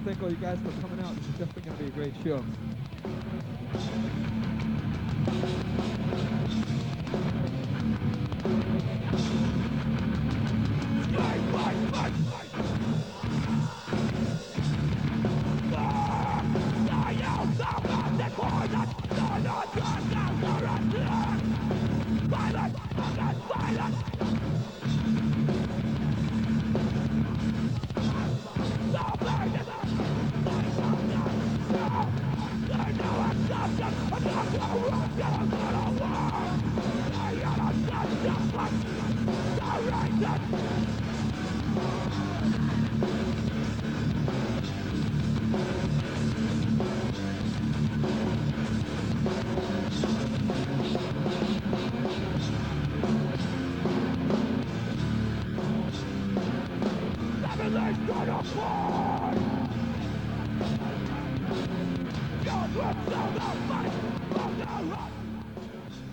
thank all you guys for coming out. This is definitely going to be a great show.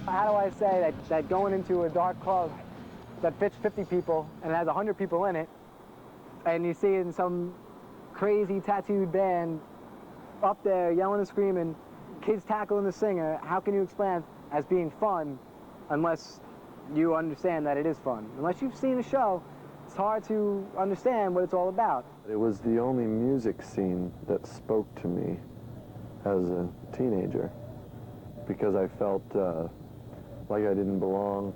How do I say that going into a dark club that fits 50 people and has 100 people in it, and you see in some crazy tattooed band up there yelling and screaming, kids tackling the singer, how can you explain as being fun unless you understand that it is fun? Unless you've seen a show, it's hard to understand what it's all about. It was the only music scene that spoke to me as a teenager because I felt like I didn't belong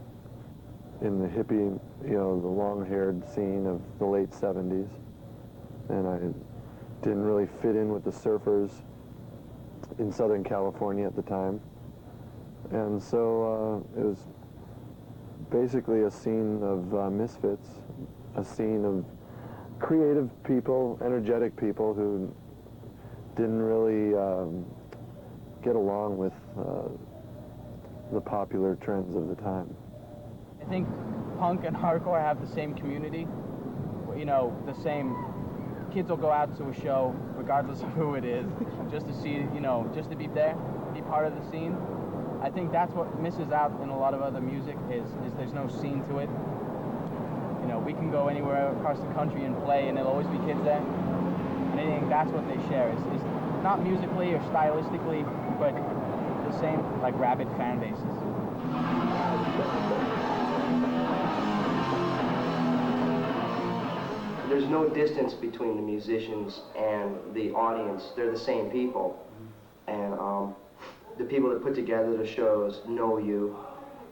in the hippie, the long-haired scene of the late 70s. And I didn't really fit in with the surfers in Southern California at the time. And so it was basically a scene of misfits, a scene of creative people, energetic people who didn't really get along with the popular trends of the time. I think punk and hardcore have the same community. The same kids will go out to a show regardless of who it is, just to see, just to be there, be part of the scene. I think that's what misses out in a lot of other music is there's no scene to it. We can go anywhere across the country and play and there'll always be kids there. And I think that's what they share is not musically or stylistically, but the same like rabid fan bases. There's no distance between the musicians and the audience. They're the same people. And the people that put together the shows know you,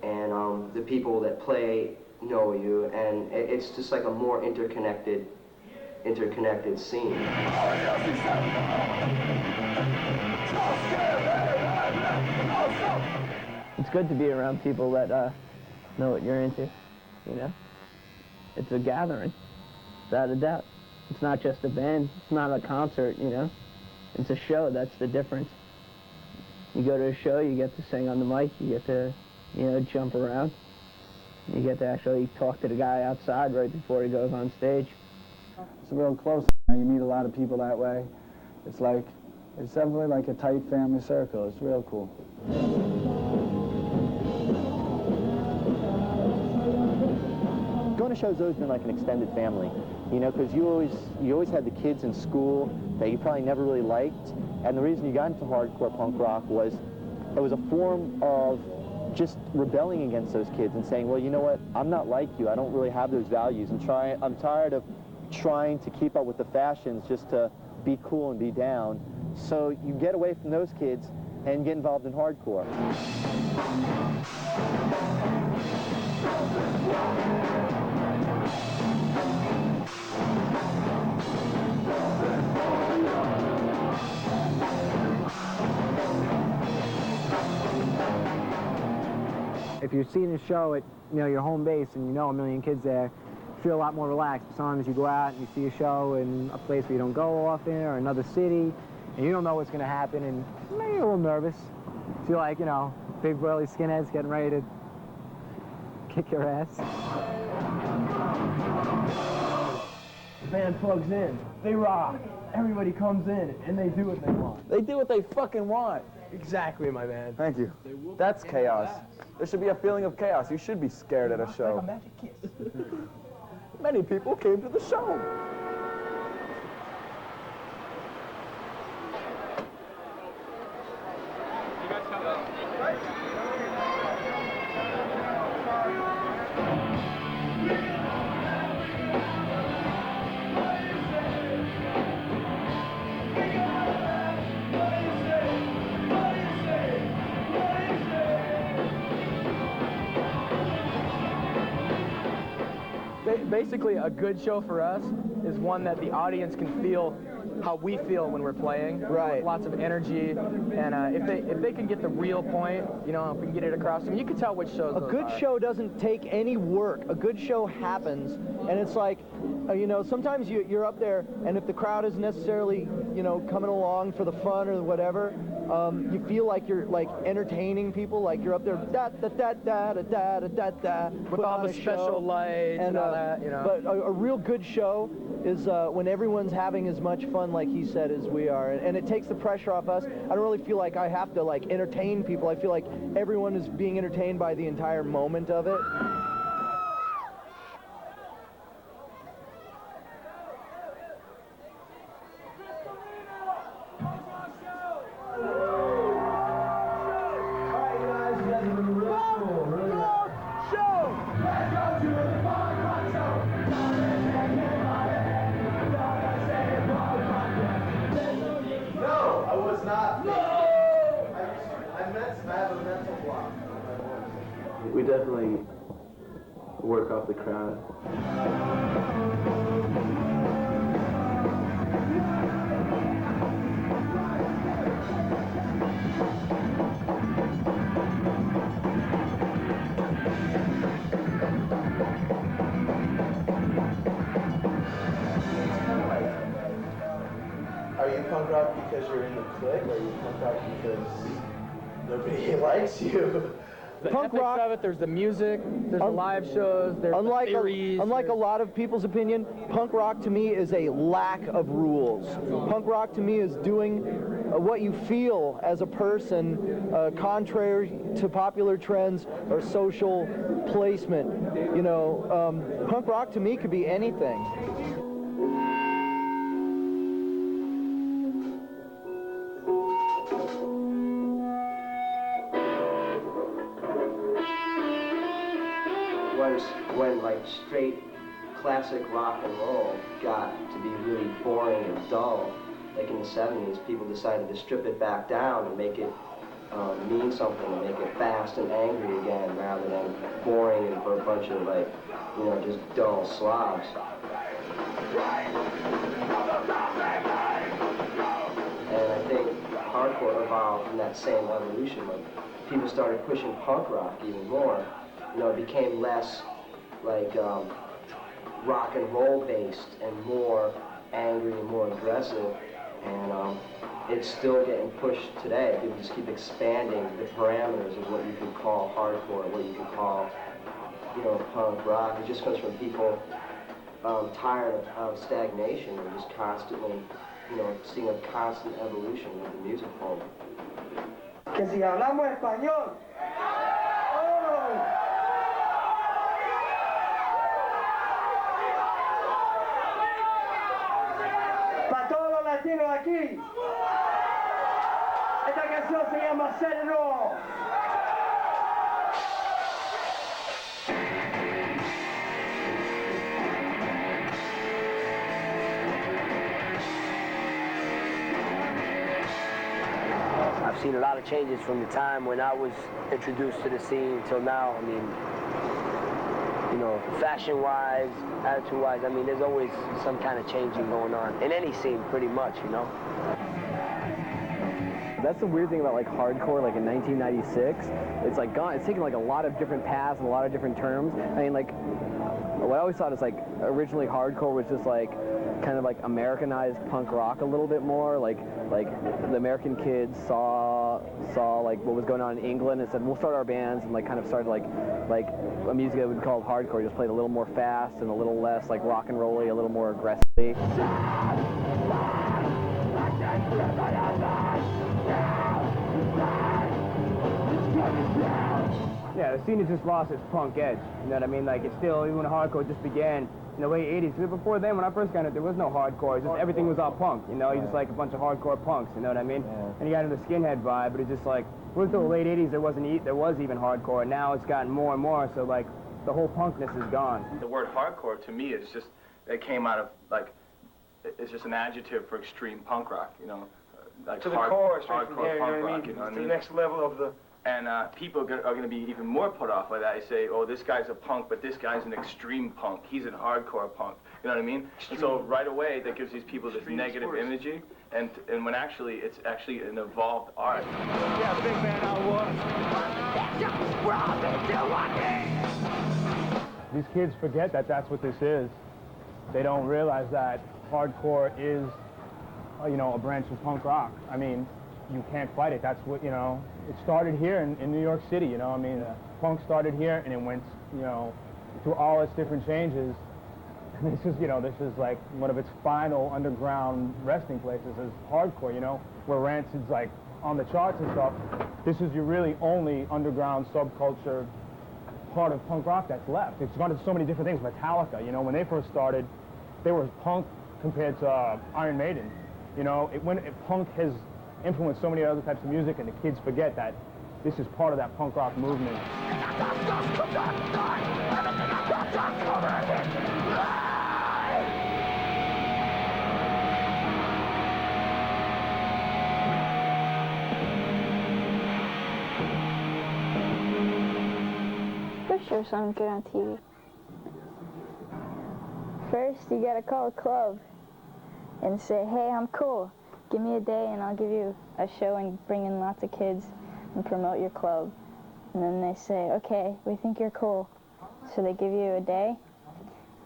and the people that play know you, and it's just like a more interconnected scene. It's good to be around people that know what you're into, It's a gathering, without a doubt. It's not just a band, it's not a concert, It's a show, that's the difference. You go to a show, you get to sing on the mic, you get to, jump around. You get to actually talk to the guy outside right before he goes on stage. It's real close. You meet a lot of people that way. It's definitely like a tight family circle. It's real cool. Going to shows has always been like an extended family, because you always had the kids in school that you probably never really liked, and the reason you got into hardcore punk rock was it was a form of just rebelling against those kids and saying, well, you know what, I'm not like you, I don't really have those values, I'm tired of trying to keep up with the fashions just to be cool and be down. So you get away from those kids and get involved in hardcore. If you're seeing a show at your home base and a million kids there, you feel a lot more relaxed. But sometimes you go out and you see a show in a place where you don't go often or another city, and you don't know what's going to happen, and maybe you're a little nervous. You feel like, big burly skinheads getting ready to kick your ass. The band plugs in, they rock, everybody comes in, and they do what they want. They do what they fucking want. Exactly, my man. Thank you. That's chaos. There should be a feeling of chaos. You should be scared at a show. Like a magic kiss. Many people came to the show. Basically, a good show for us is one that the audience can feel how we feel when we're playing. Right. With lots of energy, and if they can get the real point, you know, if we can get it across to them, you can tell which shows. A good show doesn't take any work. A good show happens, and it's like, you know, sometimes you're up there, and if the crowd isn't necessarily, you know, coming along for the fun or whatever, you feel like you're like entertaining people, like you're up there da da da da da da da da with all the special lights and all that, you know. But a real good show is when everyone's having as much fun, like he said, as we are, and it takes the pressure off us. I don't really feel like I have to like entertain people. I feel like everyone is being entertained by the entire moment of it. We definitely work off the crowd. Are you punk rock because you're in the clique, or are you punk rock because nobody likes you? The punk rock of it, there's the music, there's the live shows, there's the theories. Unlike a lot of people's opinion, punk rock to me is a lack of rules. Punk rock to me is doing what you feel as a person, contrary to popular trends or social placement. You know, punk rock to me could be anything. When like straight classic rock and roll got to be really boring and dull, like in the 70s, people decided to strip it back down and make it mean something, and make it fast and angry again, rather than boring and for a bunch of like, you know, just dull slobs. And I think hardcore evolved from that same evolution. Like people started pushing punk rock even more. You know, it became less like rock and roll based and more angry and more aggressive, and it's still getting pushed today. People just keep expanding the parameters of what you could call hardcore, what you could call, you know, punk rock. It just comes from people tired of stagnation and just constantly, you know, seeing a constant evolution of the music form. Que si hablamos español. Para todos los latinos aquí, esta canción se llama Sersen. I've seen a lot of changes from the time when I was introduced to the scene till now. I mean, you know, fashion-wise, attitude-wise, I mean, there's always some kind of changing going on in any scene, pretty much, you know. That's the weird thing about like hardcore, like in 1996. It's like gone. It's taken like a lot of different paths and a lot of different terms. I mean, like what I always thought is like originally hardcore was just like kind of like Americanized punk rock a little bit more. Like the American kids saw like what was going on in England and said we'll start our bands, and like kind of started like a music that we called hardcore, just played a little more fast and a little less like rock and rolly, a little more aggressively. Yeah, the scene has just lost its punk edge, you know what I mean? Like, it's still, even when hardcore just began in the late 80s, because before then, when I first got it, there was no hardcore, just everything was all punk, you know? You just like a bunch of hardcore punks, you know what I mean? Yeah. And you got into the skinhead vibe, but it's just like, well, until the late 80s, there was even hardcore, and now it's gotten more and more, so like, the whole punkness is gone. The word hardcore, to me, is just, it came out of, like, it's just an adjective for extreme punk rock, you know? Like to the core, straight hardcore from there, punk you know what I rock, mean? you know what I To mean? the next level of the And people are going to be even more put off by that. They say, oh, this guy's a punk, but this guy's an extreme punk. He's an hardcore punk. You know what I mean? And so right away, that gives these people this negative imagery, and when actually, it's actually an evolved art. Yeah, big man, I was. These kids forget that that's what this is. They don't realize that hardcore is, you know, a branch of punk rock. I mean, you can't fight it. That's what, you know, it started here in New York City, you know. I mean, punk started here and it went, you know, through all its different changes. And this is, you know, this is like one of its final underground resting places is hardcore, you know, where Rancid's like on the charts and stuff. This is your really only underground subculture part of punk rock that's left. It's gone to so many different things. Metallica, you know, when they first started, they were punk compared to Iron Maiden. You know, punk has influenced so many other types of music, and the kids forget that this is part of that punk rock movement. For sure something good on TV. First, you gotta call a club and say, hey, I'm cool. Give me a day and I'll give you a show and bring in lots of kids and promote your club. And then they say, okay, we think you're cool. So they give you a day,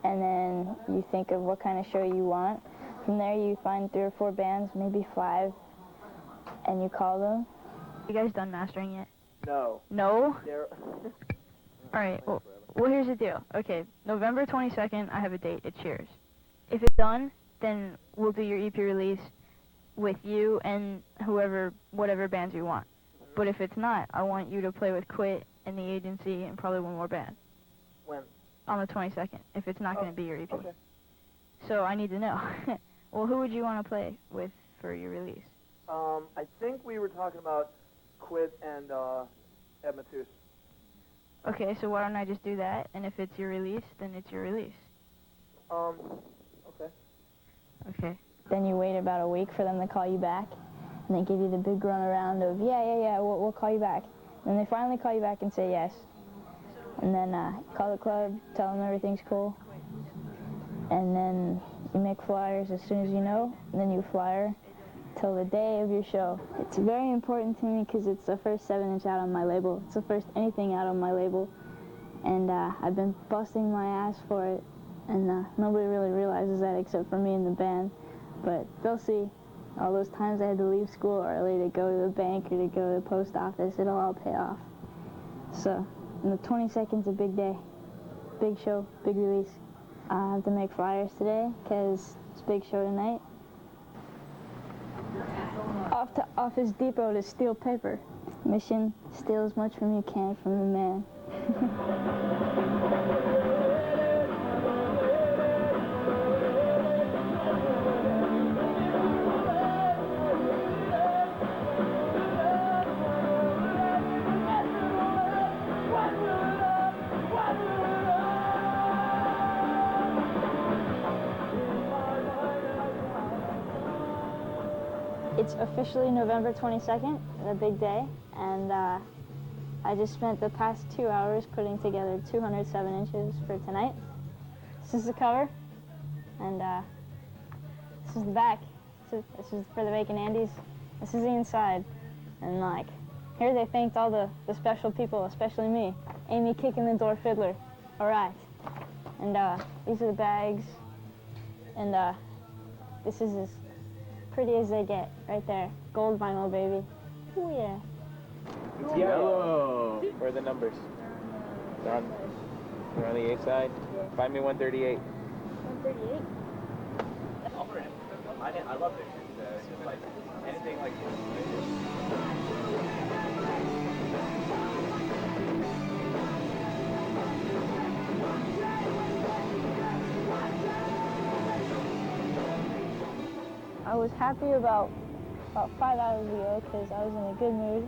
and then you think of what kind of show you want. From there, you find 3 or 4 bands, maybe 5, and you call them. You guys done mastering yet? No. No? All right, well, here's the deal. Okay, November 22nd, I have a date at Cheers. If it's done, then we'll do your EP release with you and whatever bands you want. But if it's not, I want you to play with Quit and the Agency and probably one more band. When? On the 22nd, if it's not going to be your EP. Okay. So I need to know. Well, who would you want to play with for your release? I think we were talking about Quit and Ed Matus. Okay, so why don't I just do that, and if it's your release, then it's your release. Okay. Okay. Then you wait about a week for them to call you back, and they give you the big runaround of, yeah, we'll call you back. And they finally call you back and say yes. And then call the club, tell them everything's cool. And then you make flyers as soon as you know, and then you flyer till the day of your show. It's very important to me because it's the first 7-inch out on my label. It's the first anything out on my label. And I've been busting my ass for it, and nobody really realizes that except for me and the band. But they'll see. All those times I had to leave school early to go to the bank or to go to the post office, it'll all pay off. So, and the 22nd's a big day. Big show, big release. I have to make flyers today because it's a big show tonight. Off to Office Depot to steal paper. Mission, steal as much from you can from the man. It's officially November 22nd, the big day, and I just spent the past 2 hours putting together 207 inches for tonight. This is the cover, and this is the back. This is for the Bacon Andes. This is the inside, and like, here they thanked all the special people, especially me. Amy kicking the door fiddler, all right. And these are the bags, and this is as pretty as they get, right there. Gold vinyl, baby. Oh yeah. It's yellow. Where are the numbers? They're on the A side. Find me 138. 138? I love it. It's like anything like I was happy about 5 hours ago because I was in a good mood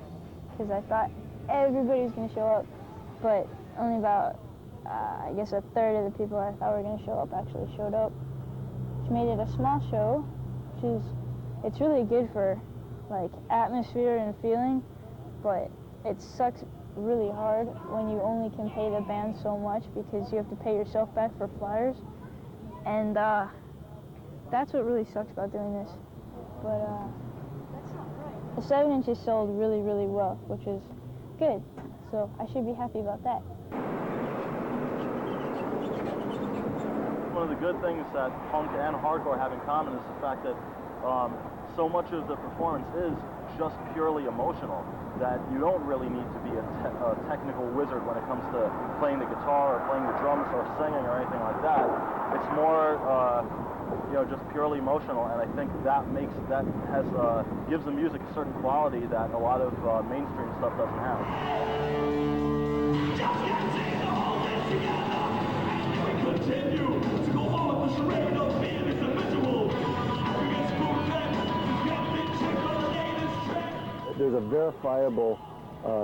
because I thought everybody was going to show up, but only about, I guess, a third of the people I thought were going to show up actually showed up, which made it a small show, which is, it's really good for, like, atmosphere and feeling, but it sucks really hard when you only can pay the band so much because you have to pay yourself back for flyers. And that's what really sucks about doing this. But the 7 inches sold really, really well, which is good. So I should be happy about that. One of the good things that punk and hardcore have in common is the fact that so much of the performance is just purely emotional, that you don't really need to be a technical wizard when it comes to playing the guitar or playing the drums or singing or anything like that. It's more, you know, just purely emotional, and I think that gives the music a certain quality that a lot of mainstream stuff doesn't have. There's a verifiable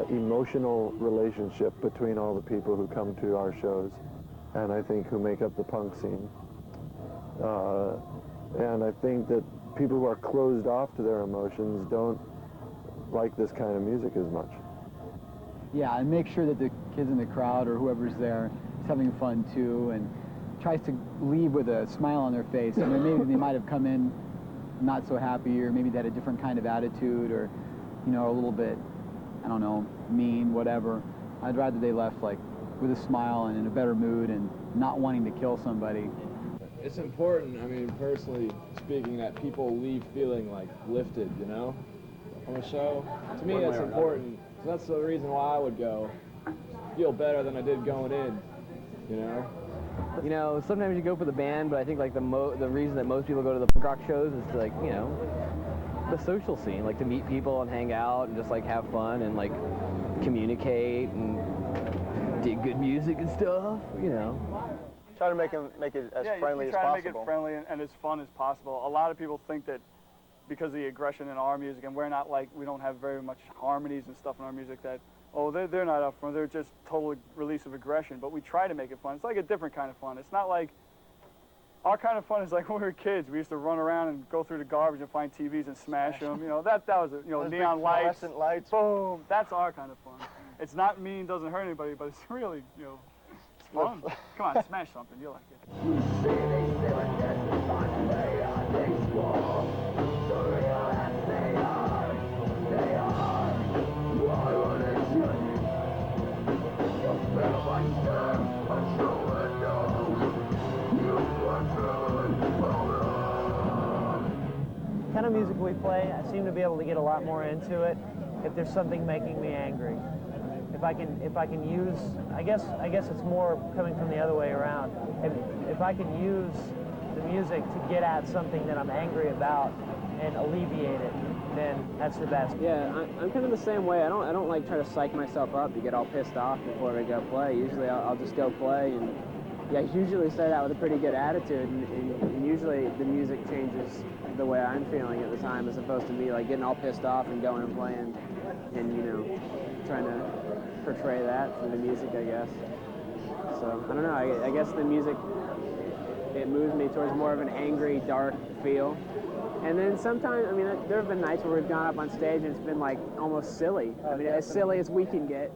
emotional relationship between all the people who come to our shows, and I think who make up the punk scene. And I think that people who are closed off to their emotions don't like this kind of music as much. Yeah, and make sure that the kids in the crowd or whoever's there is having fun too, and tries to leave with a smile on their face. I mean, maybe they might have come in not so happy, or maybe they had a different kind of attitude, or, you know, a little bit, I don't know, mean, whatever. I'd rather they left like with a smile and in a better mood and not wanting to kill somebody. It's important, I mean, personally speaking, that people leave feeling like lifted, you know, from a show. To me, that's important. So that's the reason why I would go. Feel better than I did going in, you know. You know, sometimes you go for the band, but I think like the reason that most people go to the punk rock shows is to, like, you know, the social scene, like to meet people and hang out and just like have fun and like communicate and dig good music and stuff, you know. Try to make it as friendly as possible. Try to make it friendly and as fun as possible. A lot of people think that because of the aggression in our music, and we don't have very much harmonies and stuff in our music, that, oh, they're not up front, they're just total release of aggression. But we try to make it fun. It's like a different kind of fun. It's not like, our kind of fun is like when we were kids. We used to run around and go through the garbage and find TVs and smash them. You know, that was it. You know, neon lights, lights, boom. That's our kind of fun. It's not mean, doesn't hurt anybody, but it's really, you know, it's fun. Come on, smash something. You'll like it. The kind of music we play, I seem to be able to get a lot more into it if there's something making me angry. If I can use, I guess it's more coming from the other way around. If I can use the music to get at something that I'm angry about and alleviate it, then that's the best. Yeah, I'm kind of the same way. I don't like try to psych myself up to get all pissed off before we go play. Usually I'll just go play, and yeah, I usually start out with a pretty good attitude, and usually the music changes the way I'm feeling at the time, as opposed to me like getting all pissed off and going and playing and, you know, trying to portray that through the music, I guess. So, I don't know, I guess the music, it moves me towards more of an angry, dark feel. And then sometimes, I mean, there have been nights where we've gone up on stage and it's been like almost silly. I mean, as silly as we can get,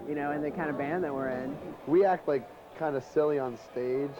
you know, in the kind of band that we're in. We act like kind of silly on stage.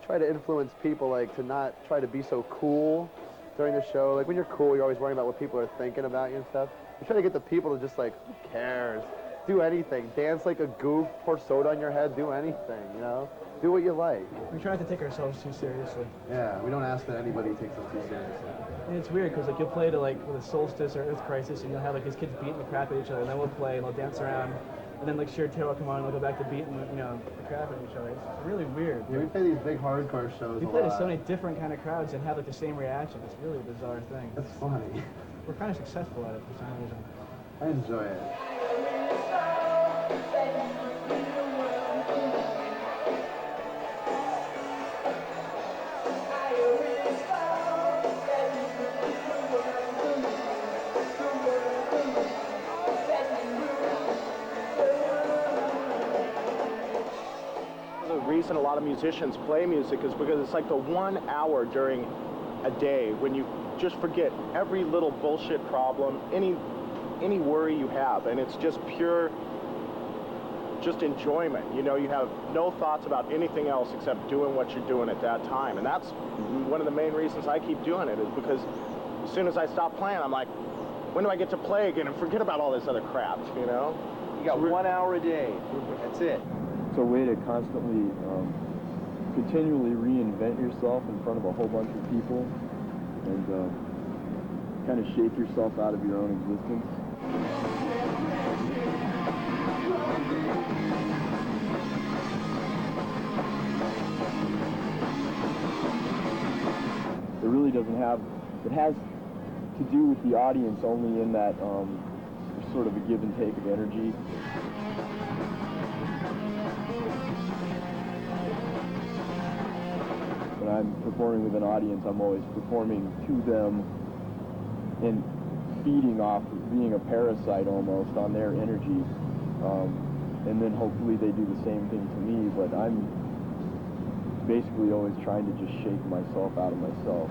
Try to influence people, like, to not try to be so cool during the show. Like, when you're cool, you're always worrying about what people are thinking about you and stuff. We try to get the people to just, like, who cares? Do anything. Dance like a goof, pour soda on your head, do anything, you know? Do what you like. We try not to take ourselves too seriously. Yeah, we don't ask that anybody takes us too seriously. And it's weird, because, like, you'll play to, like, with a Solstice or Earth Crisis, and you'll have, like, these kids beating the crap at each other, and then we'll play, and they'll dance around, and then, like, Sheer Tail will come on, and they'll go back to beating, you know, the crap at each other. It's really weird. Yeah, we play these big hardcore shows We play to so many different kind of crowds and have, like, the same reaction. It's really a bizarre thing. That's funny. We're kind of successful at it for some reason. I enjoy it. The reason a lot of musicians play music is because it's like the 1 hour during a day when you just forget every little bullshit problem, any any worry you have, and it's just pure, just enjoyment. You know, you have no thoughts about anything else except doing what you're doing at that time. And that's one of the main reasons I keep doing it, is because as soon as I stop playing, I'm like, when do I get to play again and forget about all this other crap, you know? You got 1 hour a day. That's it. It's a way to constantly, continually reinvent yourself in front of a whole bunch of people and kind of shake yourself out of your own existence. It really doesn't have, it has to do with the audience only in that there's sort of a give and take of energy. When I'm performing with an audience, I'm always performing to them and feeding off, being a parasite almost on their energy. And then hopefully they do the same thing to me, but I'm basically always trying to just shake myself out of myself.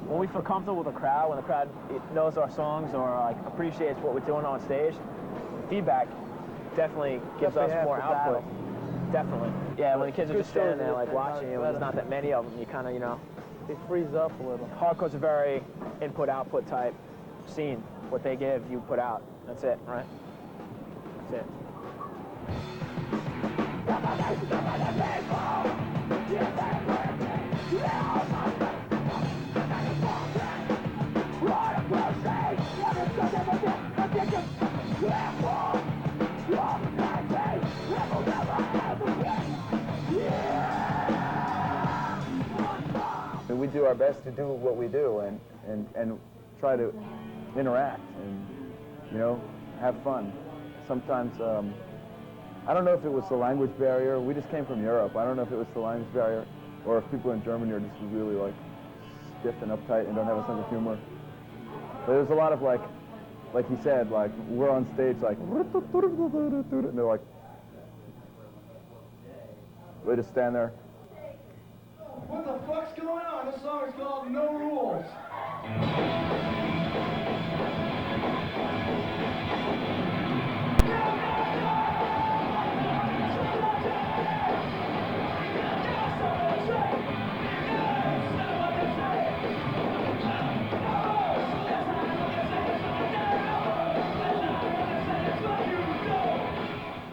When we feel comfortable with the crowd, when the crowd knows our songs or like appreciates what we're doing on stage, feedback definitely gives us more output. Definitely. Yeah, when the kids are just standing there like watching you, there's not that many of them, you kind of, you know. They freeze up a little. Hardcore's a very input-output type scene. What they give, you put out. That's it, right? That's it. We do our best to do what we do and try to interact and, you know, have fun. Sometimes, I don't know if it was the language barrier. We just came from Europe. I don't know if it was the language barrier or if people in Germany are just really like stiff and uptight and don't have a sense of humor. But there's a lot of like he said, like we're on stage like, and they're like, we just stand there. What the fuck's going on? This song is called No Rules.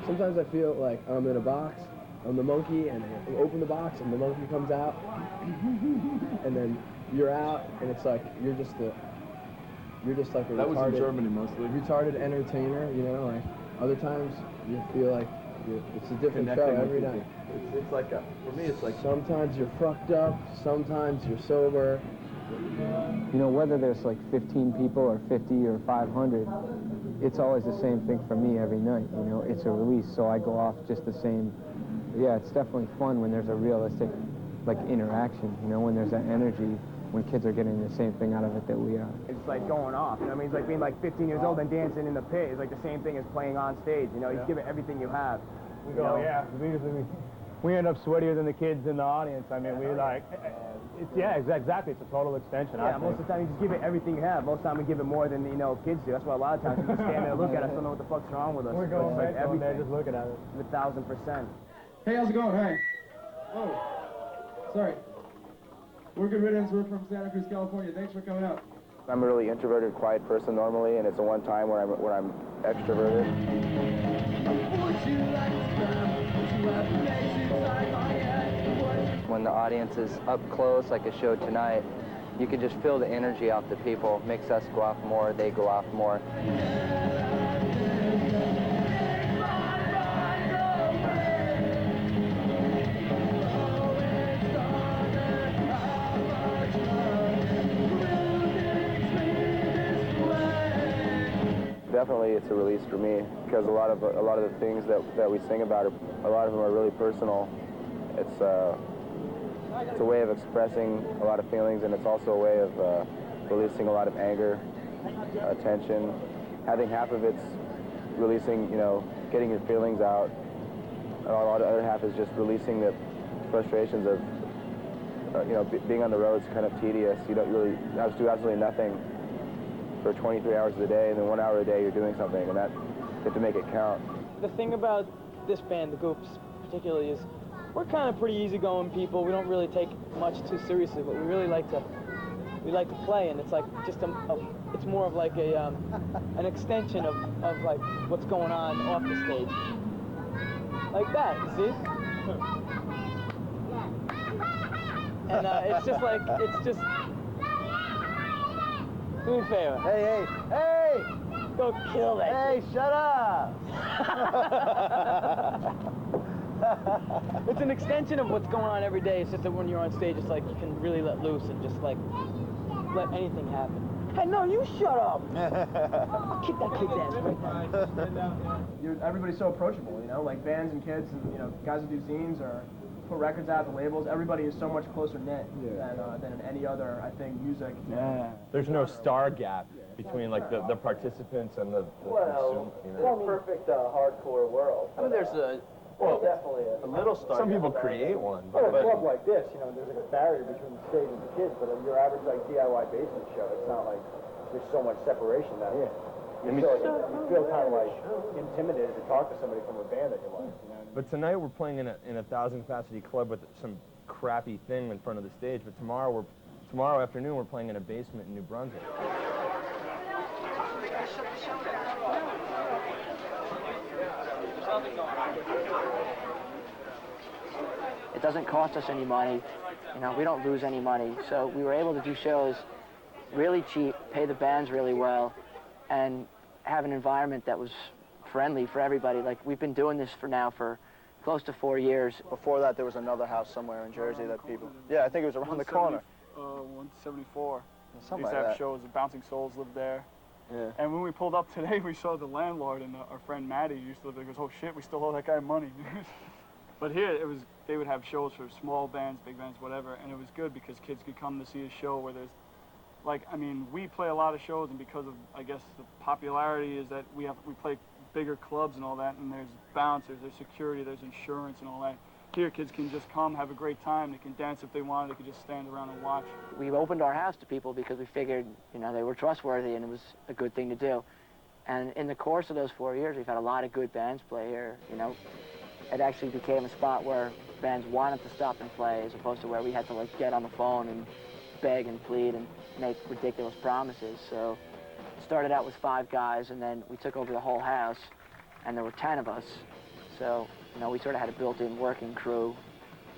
Sometimes I feel like I'm in a box, I'm the monkey, and I open the box and the monkey comes out, and then you're out, and it's like you're just like a That retarded, was in Germany mostly. retarded entertainer, you know. Like other times you feel like it's a different show every night. It's like for me, it's like sometimes you're fucked up, sometimes you're sober. You know, whether there's like 15 people or 50 or 500, it's always the same thing for me every night. You know, it's a release, so I go off just the same. Yeah, it's definitely fun when there's a realistic, like, interaction. You know, when there's that energy, when kids are getting the same thing out of it that we are. It's like going off. You know what I mean? It's like being like 15 years old and dancing in the pit. It's like the same thing as playing on stage. You know, you give it everything you have. We go, yeah. We end up sweatier than the kids in the audience. I mean, we like, exactly. It's a total extension. Yeah, most of the time you just give it everything you have. Most of the time we give it more than, you know, kids do. That's why a lot of times we just stand there and look at us, don't know what the fuck's wrong with us. We're going like right there just looking at it. 1,000%. Hey, how's it going? Hi. Oh, sorry. We're Good Riddance. We're from Santa Cruz, California. Thanks for coming out. I'm a really introverted, quiet person normally, and it's the one time where I'm extroverted. When the audience is up close, like a show tonight, you could just feel the energy off the people. Makes us go off more, they go off more. Definitely, it's a release for me because a lot of the things that we sing about, a lot of them are really personal. It's a way of expressing a lot of feelings, and it's also a way of releasing a lot of anger, tension. I think half of it's releasing, you know, getting your feelings out. A lot of the other half is just releasing the frustrations of, you know, being on the road is kind of tedious. You don't really have to do absolutely nothing for 23 hours of the day, and then 1 hour a day you're doing something, and that you have to make it count. The thing about this band, the Goops particularly, is we're kind of pretty easygoing people. We don't really take much too seriously, but we really like to play, and it's like just it's more of like a an extension of like what's going on off the stage, like that. You see? And it's just like do me a favor. Hey, hey, hey! Go kill that. Hey, shut up! It's an extension of what's going on every day. It's just that when you're on stage, it's like you can really let loose and just like let anything happen. Hey, no, you shut up! I'll kick that kid's ass right now. Everybody's so approachable, you know, like bands and kids and, you know, guys who do zines or put records out, the labels, everybody is so much closer knit than in any other, I think, music. Yeah. There's no star gap between like the participants and the Well, you it's know. a perfect hardcore world. I mean, there's a definitely a little star. Some people create one, Well, but a club like this, you know, there's like a barrier between the stage and the kids, but your average like DIY basement show, it's not like there's so much separation that you feel kind of like intimidated to talk to somebody from a band that you like. You know? But tonight we're playing in a 1,000-capacity club with some crappy thing in front of the stage. But tomorrow afternoon we're playing in a basement in New Brunswick. It doesn't cost us any money. You know, we don't lose any money. So we were able to do shows really cheap, pay the bands really well, and have an environment that was friendly for everybody. Like, we've been doing this for close to 4 years. Before that, there was another house somewhere in Jersey that people... Yeah, I think it was around the corner. 174. Something We used to like have that. shows, the Bouncing Souls lived there. Yeah. And when we pulled up today, we saw the landlord and our friend Maddie used to live there. He goes, oh shit, we still owe that guy money. But here, they would have shows for small bands, big bands, whatever, and it was good because kids could come to see a show where there's, like, I mean, we play a lot of shows, and because of, I guess, the popularity is that we play bigger clubs and all that, and there's bouncers, there's security, there's insurance and all that. Here, kids can just come, have a great time. They can dance if they want. They can just stand around and watch. We opened our house to people because we figured, you know, they were trustworthy and it was a good thing to do. And in the course of those 4 years, we've had a lot of good bands play here, you know. It actually became a spot where bands wanted to stop and play as opposed to where we had to, like, get on the phone and beg and plead and make ridiculous promises. So it started out with 5 guys, and then we took over the whole house, and there were 10 of us. So, you know, we sort of had a built-in working crew.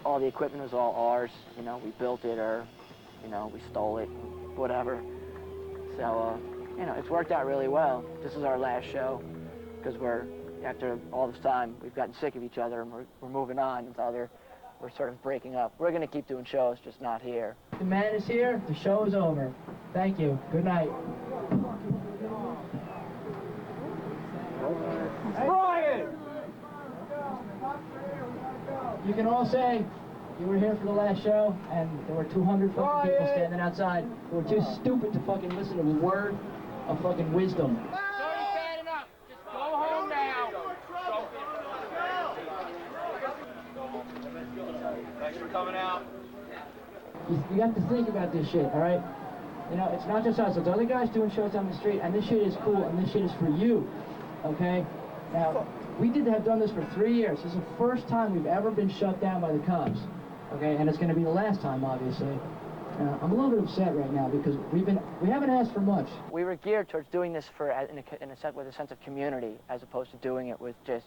All the equipment was all ours. You know, we built it or, you know, we stole it, whatever. So, you know, it's worked out really well. This is our last show because after all this time, we've gotten sick of each other and we're moving on. And so we're sort of breaking up. We're going to keep doing shows, just not here. The man is here. The show is over. Thank you. Good night. Brian! You can all say you were here for the last show, and there were 200 fucking people standing outside who were too stupid to fucking listen to a word of fucking wisdom. bad enough. Just go home now. Thanks for coming out. You got to think about this shit, all right? You know, it's not just us. There's other guys doing shows on the street, and this shit is cool, and this shit is for you, okay? Now, we have done this for 3 years. This is the first time we've ever been shut down by the cops, okay? And it's going to be the last time, obviously. I'm a little bit upset right now because we haven't asked for much. We were geared towards doing this with a sense of community as opposed to doing it with just,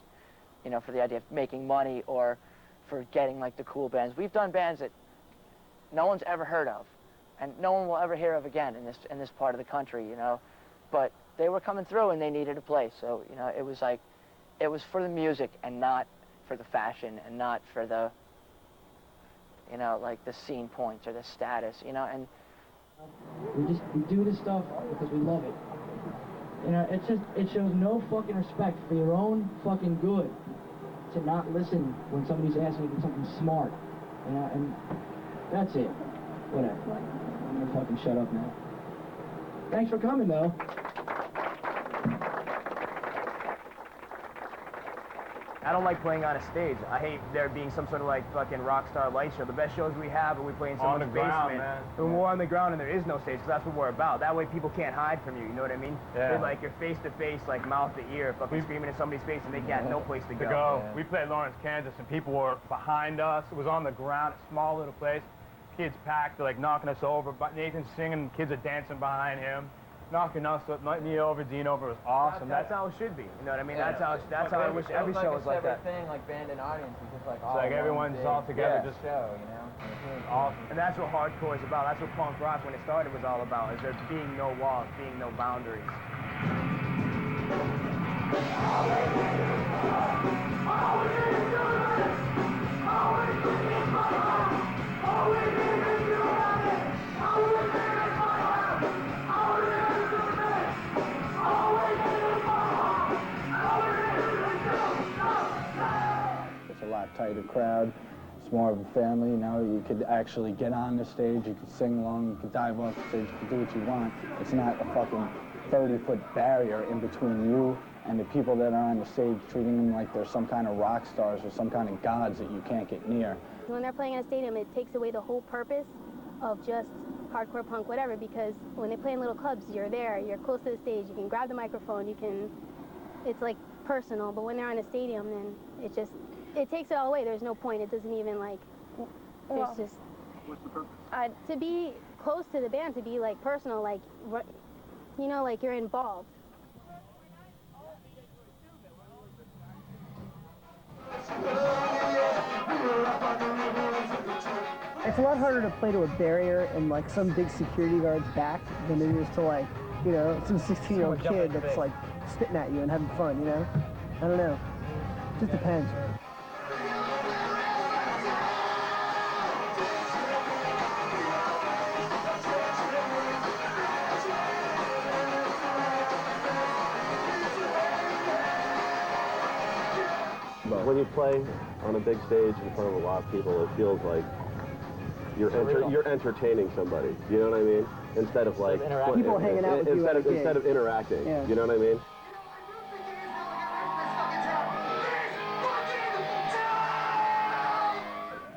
you know, for the idea of making money or for getting, like, the cool bands. We've done bands that no one's ever heard of, and no one will ever hear of again in this part of the country, you know. But they were coming through and they needed a place, so you know, it was like, it was for the music and not for the fashion and not for the, you know, like the scene points or the status, you know. And we do this stuff because we love it. You know, it shows no fucking respect for your own fucking good to not listen when somebody's asking you for something smart, you know, and that's it. Whatever. I'm gonna fucking shut up now. Thanks for coming, though. I don't like playing on a stage. I hate there being some sort of like fucking rock star light show. The best shows we have are we play in someone's basement. When we're on the ground and there is no stage, because that's what we're about. That way people can't hide from you, you know what I mean? Yeah. They're like, you're face to face, like mouth to ear, fucking screaming in somebody's face and they got no place to go. Yeah. We played Lawrence, Kansas, and people were behind us. It was on the ground, a small little place. Kids packed, they're like knocking us over. But Nathan's singing, kids are dancing behind him, knocking us up, me over, Dean over. It was awesome. That's how it should be. You know what I mean? Yeah. That's how I wish every show was like that. Thing, like band and audience, is just like It's like everyone's all together, just show, you know. It's awesome. And that's what hardcore is about. That's what punk rock, when it started, was all about. Is there being no walls, being no boundaries. It's a lot tighter crowd. It's more of a family. Now you could actually get on the stage, you could sing along, you could dive off the stage, you could do what you want. It's not a fucking 30-foot barrier in between you and the people that are on the stage, treating them like they're some kind of rock stars or some kind of gods that you can't get near. When they're playing in a stadium, it takes away the whole purpose of just hardcore punk, whatever, because when they play in little clubs, you're there, you're close to the stage, you can grab the microphone, it's like personal, but when they're in a stadium, then it takes it all away. There's no point. It doesn't even like, there's just... What's the purpose? To be close to the band, to be like personal, like, you know, like you're involved. It's a lot harder to play to a barrier and like some big security guard's back than it is to like, you know, some 16-year-old kid that's like spitting at you and having fun, you know? I don't know. It just depends. But when you play on a big stage in front of a lot of people, it feels like you're entertaining somebody. You know what I mean? Instead of like people hanging out with you instead of interacting. Yeah. You know what I mean?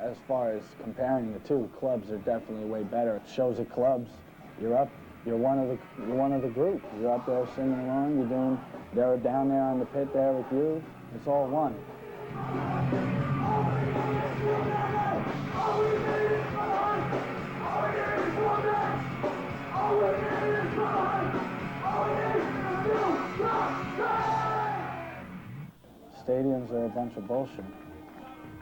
As far as comparing the two, clubs are definitely way better. Shows at clubs, you're one of the group. You're up there singing along. They're down there on the pit there with you. It's all one. Stadiums are a bunch of bullshit.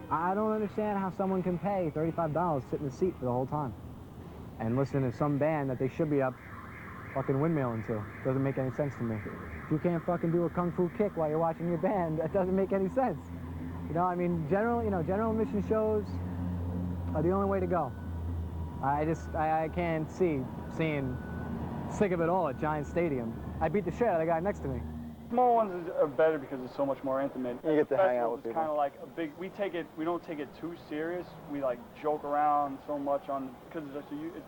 I don't understand how someone can pay $35 to sit in the seat for the whole time and listen to some band that they should be up fucking windmilling to. Doesn't make any sense to me. If you can't fucking do a kung fu kick while you're watching your band, that doesn't make any sense. You know, I mean, general admission shows are the only way to go. I can't see seeing sick of it all at Giant Stadium. I beat the shit out of the guy next to me. Small ones are better because it's so much more intimate. You get to hang out with It's people. kind of like a big. We don't take it too serious. We like joke around so much because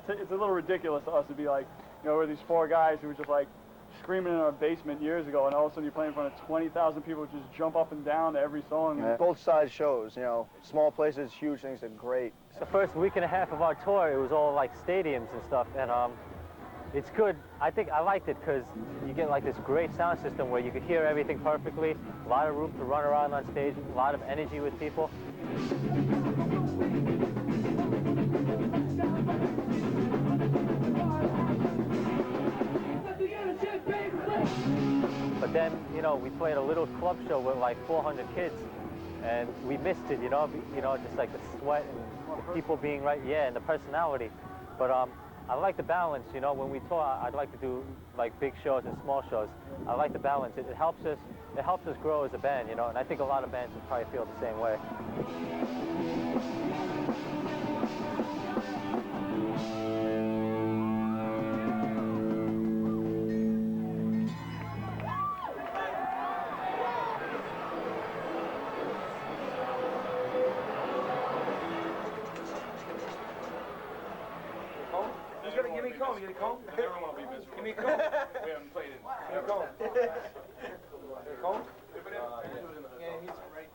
it's a little ridiculous to us to be like, you know, we're these four guys who were just like screaming in our basement years ago, and all of a sudden you're playing in front of 20,000 people who just jump up and down to every song. Yeah. Both sides shows, you know, small places, huge things are great. The first week and a half of our tour, it was all like stadiums and stuff, and it's good. I think I liked it because you get like this great sound system where you could hear everything perfectly, a lot of room to run around on stage, a lot of energy with people. But then, you know, we played a little club show with like 400 kids, and we missed it, you know, just like the sweat and the people being right, yeah, and the personality. But I like the balance, you know, when we tour, I'd like to do like big shows and small shows. I like the balance. It helps us grow as a band, you know, and I think a lot of bands would probably feel the same way. Give me a comb. You get a comb? Everyone will be miserable. Give me a comb. We haven't played it. Give me a comb. Give me a comb? Yeah, he's right.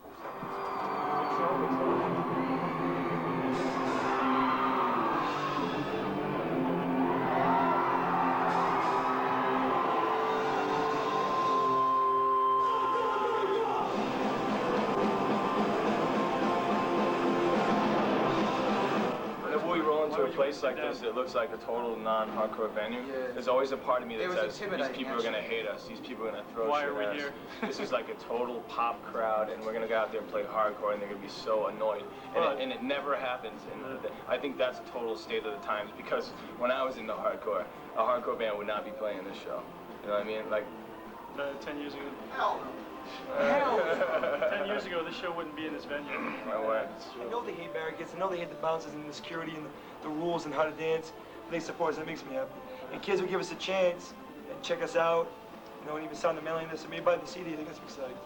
To a place like this, it looks like a total non-hardcore venue. There's always a part of me that says these people are gonna hate us. These people are gonna throw shit at us. This is like a total pop crowd, and we're gonna go out there and play hardcore, and they're gonna be so annoyed. And it never happens. And I think that's a total state of the times, because when I was into hardcore, a hardcore band would not be playing this show. You know what I mean? Like 10 years ago. Hell. 10 years ago, this show wouldn't be in this venue. No way. I know they hate barricades. I know they hate the bounces and the security and the rules and how to dance. They support us. That makes me happy. And kids will give us a chance and check us out. You know, and even sound the mailiness. And maybe buy the CD. I think that's exciting.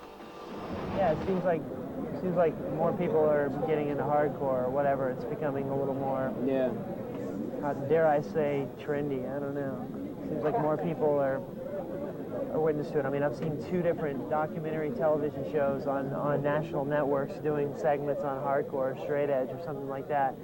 Yeah, it seems like more people are getting into hardcore or whatever. It's becoming a little more, dare I say, trendy. I don't know. Seems like more people are witness to it. I mean, I've seen 2 different documentary television shows on national networks doing segments on hardcore, straight edge, or something like that.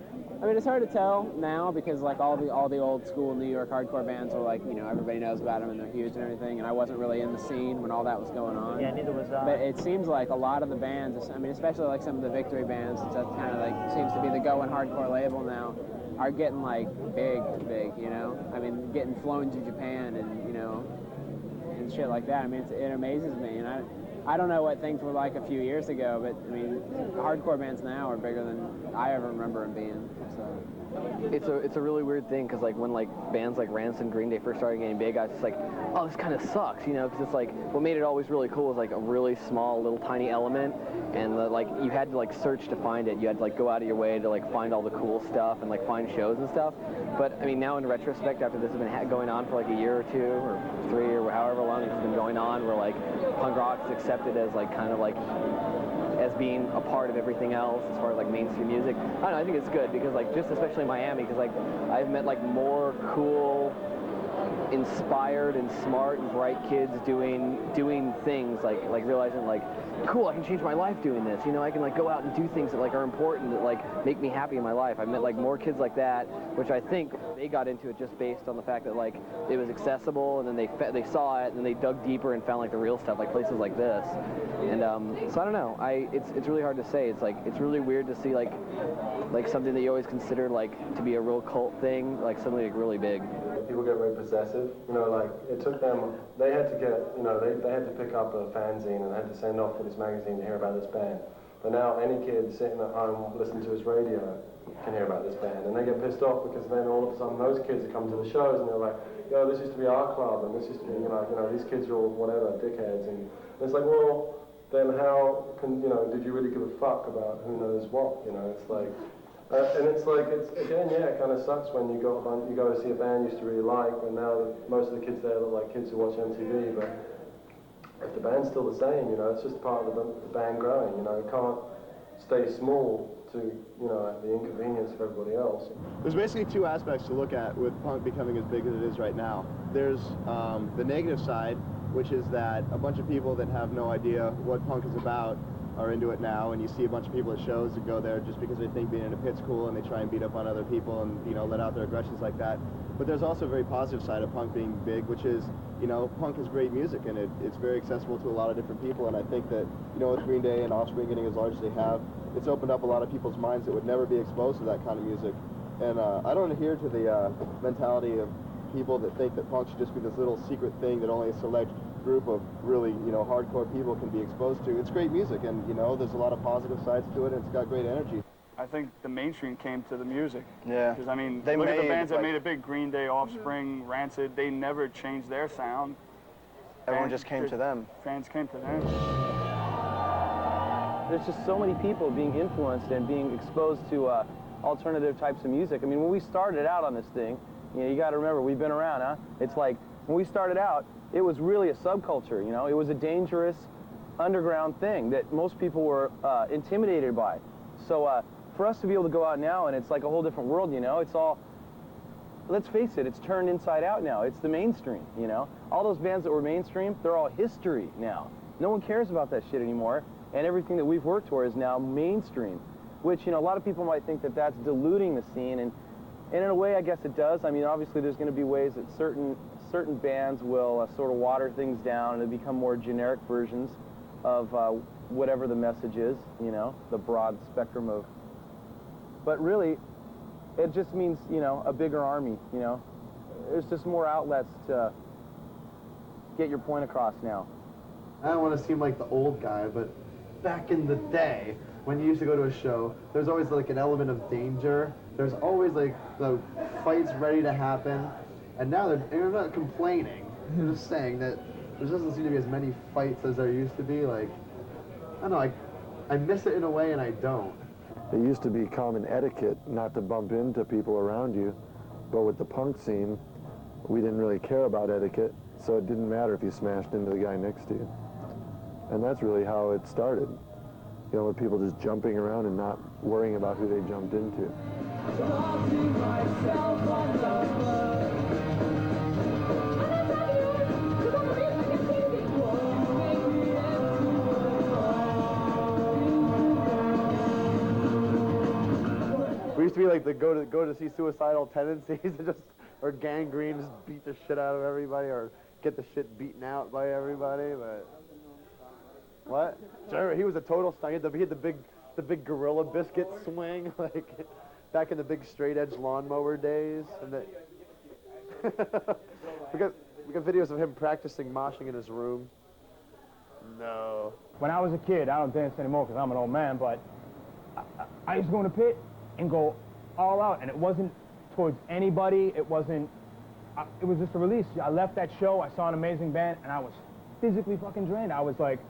I mean, it's hard to tell now because like all the old school New York hardcore bands are like, you know, everybody knows about them and they're huge and everything. And I wasn't really in the scene when all that was going on. Yeah, neither was I. But it seems like a lot of the bands, I mean, especially like some of the Victory bands, since that kind of like seems to be the going hardcore label now, are getting like big, you know. I mean, getting flown to Japan and, you know, and shit like that. I mean, it amazes me, and I don't know what things were like a few years ago, but I mean, hardcore bands now are bigger than I ever remember them being. So it's a really weird thing, because like when like bands like Rancid, Green Day first started getting big, I was just like, oh, this kind of sucks, you know, because it's like what made it always really cool was like a really small little tiny element, and like you had to like search to find it. You had to like go out of your way to like find all the cool stuff and like find shows and stuff. But I mean, now in retrospect, after this has been going on for like a year or 2 or 3 or however long it's been going on, where like punk rock is accepted as like kind of like as being a part of everything else as far as like mainstream music. I don't know, I think it's good, because like just especially in Miami, because like I've met like more cool, inspired and smart and bright kids doing things, like realizing like, cool, I can change my life doing this, you know, I can like go out and do things that like are important, that like make me happy in my life. I've met like more kids like that, which I think they got into it just based on the fact that like it was accessible, and then they saw it and then they dug deeper and found like the real stuff, like places like this. And so I don't know, it's really hard to say. It's like, it's really weird to see like something that you always considered like to be a real cult thing, like suddenly like really big. People get very possessive, you know, like it took them, they had to get, you know, they had to pick up a fanzine and had to send off to this magazine to hear about this band. But now any kid sitting at home listening to his radio can hear about this band, and they get pissed off because then all of a sudden those kids are coming to the shows and they're like, yo, this used to be our club, and this used to be, you know, these kids are all whatever, dickheads, and it's like, well, then how can, you know, did you really give a fuck about who knows what, you know, it's like, and it's like, it's, again, yeah, it kind of sucks when you go to see a band you used to really like, but now most of the kids there look like kids who watch MTV, but if the band's still the same, you know, it's just part of the band growing, you know, it can't stay small to, you know, the inconvenience of everybody else. There's basically 2 aspects to look at with punk becoming as big as it is right now. There's the negative side, which is that a bunch of people that have no idea what punk is about are into it now, and you see a bunch of people at shows that go there just because they think being in a pit's cool, and they try and beat up on other people and, you know, let out their aggressions like that. But there's also a very positive side of punk being big, which is, you know, punk is great music, and it's very accessible to a lot of different people, and I think that, you know, with Green Day and Offspring getting as large as they have, it's opened up a lot of people's minds that would never be exposed to that kind of music. And I don't adhere to the mentality of people that think that punk should just be this little secret thing that only a select group of really, you know, hardcore people can be exposed to. It's great music, and, you know, there's a lot of positive sides to it, and it's got great energy. I think the mainstream came to the music. Yeah. Because, I mean, They look at the made, bands that like- made it big. Green Day, Offspring, Rancid, they never changed their sound. Everyone just came to them. Fans came to them. There's just so many people being influenced and being exposed to alternative types of music. I mean, when we started out on this thing, you know, you got to remember, we've been around, huh? It's like, when we started out, it was really a subculture, you know? It was a dangerous underground thing that most people were intimidated by. So for us to be able to go out now, and it's like a whole different world, you know? It's all, let's face it, it's turned inside out now. It's the mainstream, you know? All those bands that were mainstream, they're all history now. No one cares about that shit anymore, and everything that we've worked toward is now mainstream, which, you know, a lot of people might think that that's diluting the scene, and in a way, I guess it does. I mean, obviously, there's going to be ways that certain bands will sort of water things down and become more generic versions of whatever the message is, you know, the broad spectrum of. But really, it just means, you know, a bigger army, you know. There's just more outlets to get your point across now. I don't want to seem like the old guy, but back in the day, when you used to go to a show, there's always like an element of danger. There's always like the fights ready to happen. And now they're not complaining. They're just saying that there doesn't seem to be as many fights as there used to be. Like, I don't know, I miss it in a way and I don't. It used to be common etiquette not to bump into people around you, but with the punk scene, we didn't really care about etiquette, so it didn't matter if you smashed into the guy next to you. And that's really how it started. You know, with people just jumping around and not worrying about who they jumped into. We used to be like the go to see suicidal tendencies and just, or gangrene, just beat the shit out of everybody or get the shit beaten out by everybody, but. What? Sure, he was a total star. He had the big gorilla biscuit swing, like back in the big straight edge lawnmower days. And we got videos of him practicing moshing in his room. No. When I was a kid, I don't dance anymore because I'm an old man, but I used to go in the pit and go all out, and it wasn't towards anybody. It wasn't. It was just a release. I left that show. I saw an amazing band, and I was physically fucking drained. I was like.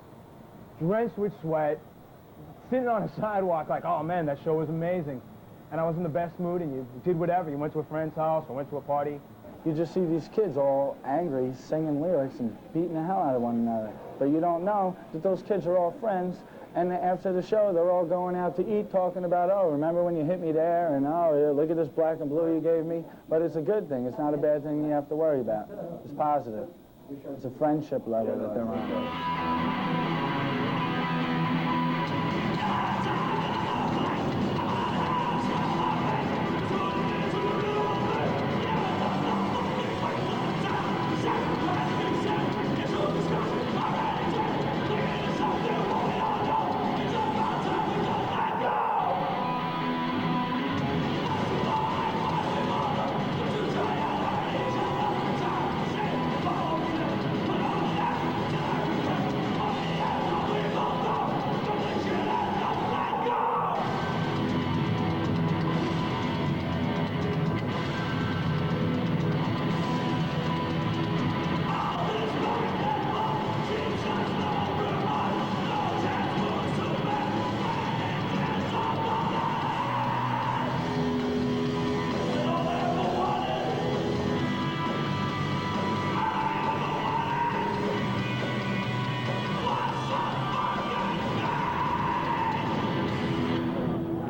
Drenched with sweat, sitting on a sidewalk like, oh man, that show was amazing. And I was in the best mood, and you did whatever. You went to a friend's house or went to a party. You just see these kids all angry, singing lyrics and beating the hell out of one another. But you don't know that those kids are all friends, and after the show, they're all going out to eat, talking about, oh, remember when you hit me there, and oh, yeah, look at this black and blue you gave me. But it's a good thing. It's not a bad thing you have to worry about. It's positive. It's a friendship level that they're on.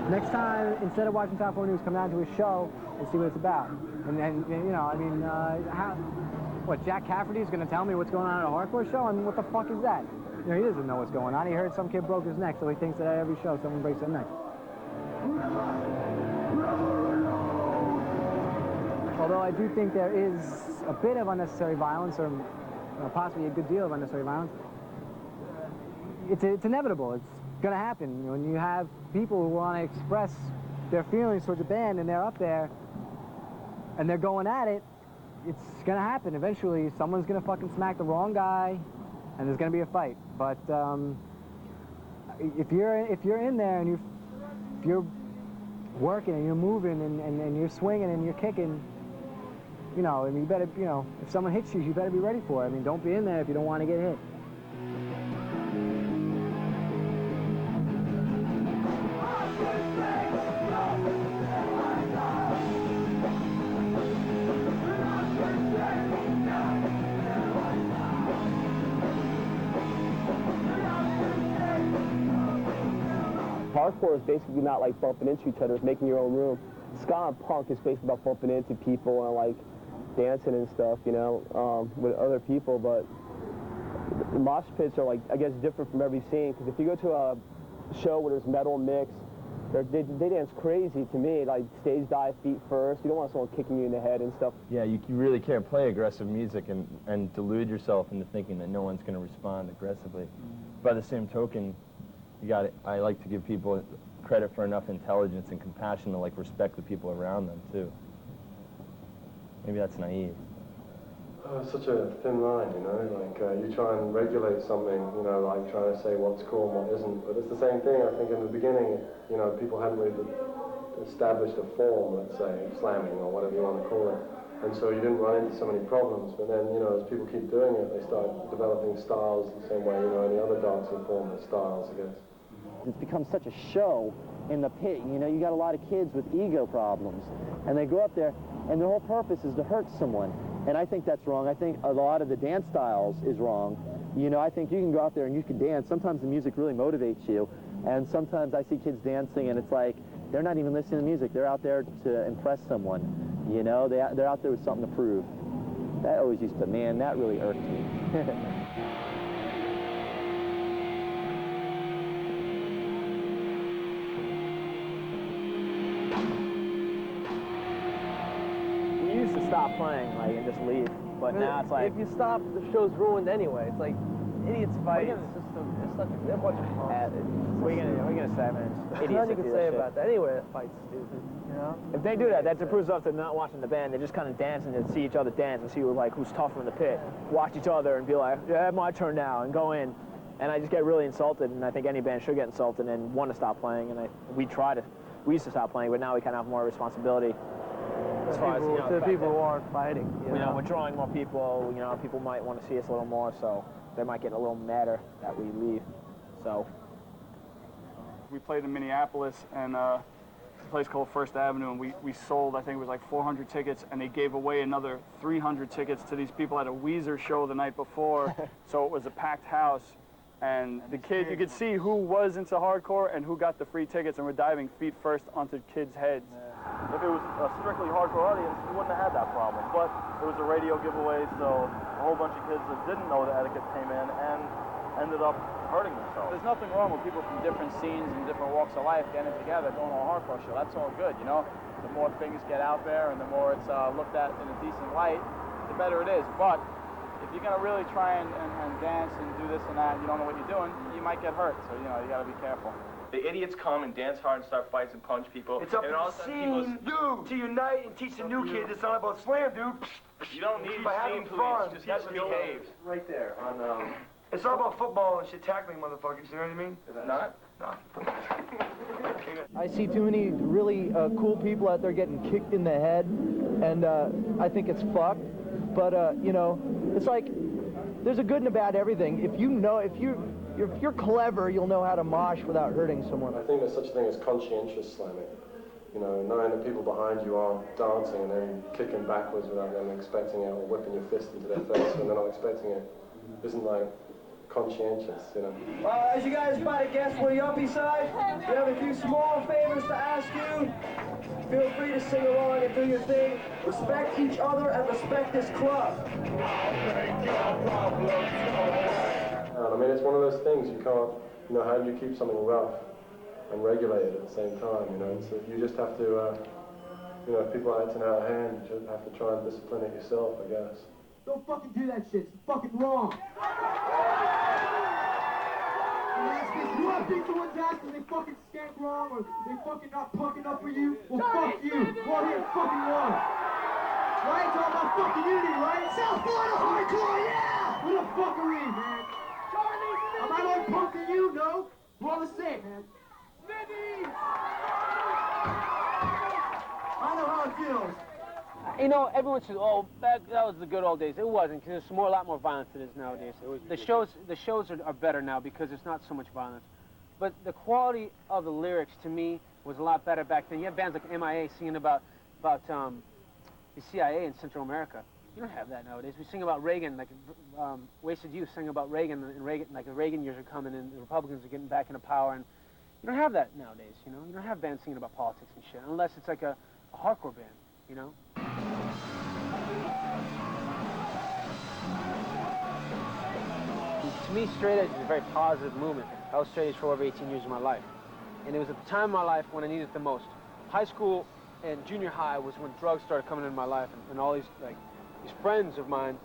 Next time, instead of watching Top 4 News, come down to a show and see what it's about. And you know, I mean, what, Jack Cafferty's going to tell me what's going on at a hardcore show? I mean, what the fuck is that? You know, he doesn't know what's going on. He heard some kid broke his neck, so he thinks that at every show someone breaks their neck. Although I do think there is a bit of unnecessary violence, or possibly a good deal of unnecessary violence. It's inevitable. It's going to happen. When you have people who want to express their feelings towards a band and they're up there and they're going at it, it's going to happen. Eventually, someone's going to fucking smack the wrong guy and there's going to be a fight. But if you're in there and if you're working and you're moving and you're swinging and you're kicking, you know, and you better, you know, if someone hits you, you better be ready for it. I mean, don't be in there if you don't want to get hit. Hardcore is basically not like bumping into each other, it's making your own room. Ska and punk is basically about bumping into people and like dancing and stuff, you know, with other people, but the mosh pits are like, I guess, different from every scene, because if you go to a show where there's metal mix, they dance crazy to me, like stage dive feet first. You don't want someone kicking you in the head and stuff. Yeah, you really can't play aggressive music and delude yourself into thinking that no one's going to respond aggressively. By the same token, I like to give people credit for enough intelligence and compassion to like respect the people around them too. Maybe that's naive. Such a thin line, you know, like you try and regulate something, you know, like trying to say what's cool and what isn't, but it's the same thing. I think in the beginning, you know, people hadn't really established a form, let's say, slamming or whatever you want to call it, and so you didn't run into so many problems, but then, you know, as people keep doing it, they start developing styles the same way, you know, any other dancing form has styles, I guess. It's become such a show in the pit, you know, you got a lot of kids with ego problems, and they go up there, and their whole purpose is to hurt someone. And I think that's wrong. I think a lot of the dance styles is wrong. You know, I think you can go out there and you can dance. Sometimes the music really motivates you. And sometimes I see kids dancing and it's like, they're not even listening to music. They're out there to impress someone. You know, they're out there with something to prove. That always used to, man, that really irked me. Stop playing, like, and just leave. But now it's like, if you stop, the show's ruined anyway. It's like idiots fight. It's such a bunch of what are you gonna say, man? There's nothing you can say about that. Anyway, that fight's stupid. You know? If they do that, that proves off to not watching the band. They're just kind of dancing and see each other dance and see who's tougher in the pit. Watch each other and be like, yeah, my turn now, and go in. And I just get really insulted, and I think any band should get insulted and want to stop playing. And we used to stop playing, but now we kind of have more responsibility. As far as, you know, the people who aren't fighting. You know, we're drawing more people. You know, people might want to see us a little more, so they might get a little madder that we leave. So we played in Minneapolis and a place called First Avenue, and we sold, I think it was like 400 tickets, and they gave away another 300 tickets to these people at a Weezer show the night before. So it was a packed house, and the kids, you could see who was into hardcore and who got the free tickets, and we're diving feet first onto kids' heads. If it was a strictly hardcore audience, we wouldn't have had that problem. But it was a radio giveaway, so a whole bunch of kids that didn't know the etiquette came in and ended up hurting themselves. There's nothing wrong with people from different scenes and different walks of life getting together, doing a hardcore show. That's all good, you know? The more things get out there and the more it's looked at in a decent light, the better it is. But if you're gonna really try and dance and do this and that and you don't know what you're doing, you might get hurt. So, you know, you gotta be careful. The idiots come and dance hard and start fights and punch people. It's up and to all the scene, to unite and teach the new kids it's not about slam, dude. You don't need scene police, just behave. Right there on, It's all about football and shit tackling, motherfuckers, you know what I mean? Is it not? No. I see too many really cool people out there getting kicked in the head, and I think it's fucked. But, you know, it's like, there's a good and a bad everything. If you're clever, you'll know how to mosh without hurting someone. I think there's such a thing as conscientious slamming. You know, knowing that people behind you aren't dancing and then kicking backwards without them expecting it, or whipping your fist into their face when they're not expecting it, isn't like conscientious, you know. As you guys might have guessed, we're the uppy side. We have a few small favors to ask you. Feel free to sing along and do your thing. Respect each other and respect this club. I mean, it's one of those things you can't, you know, how do you keep something rough and regulated at the same time, you know? So you just have to, you know, if people are acting out of hand, you just have to try and discipline it yourself, I guess. Don't fucking do that shit. It's fucking wrong. You want to beat someone's ass and they fucking skank wrong or they fucking not punking up for you? Well, fuck you. Well, here, fucking wrong. Right? It's all about fucking unity, right? South Florida hardcore, yeah! What a fuckery, man. Am I more punk than you? No. We're all the same, man. You know, everyone says, "Oh, that was the good old days." It wasn't, because there's a lot more violence than it is nowadays. The shows are better now because there's not so much violence. But the quality of the lyrics, to me, was a lot better back then. You have bands like MIA singing about the CIA in Central America. You don't have that nowadays. We sing about Reagan, like Wasted Youth sing about Reagan, and Reagan, like the Reagan years are coming, and the Republicans are getting back into power, and you don't have that nowadays. You know, you don't have bands singing about politics and shit, unless it's like a hardcore band. You know. To me, straight edge is a very positive movement. I was straight edge for over 18 years of my life. And it was at the time of my life when I needed it the most. High school and junior high was when drugs started coming into my life, and all these friends of mine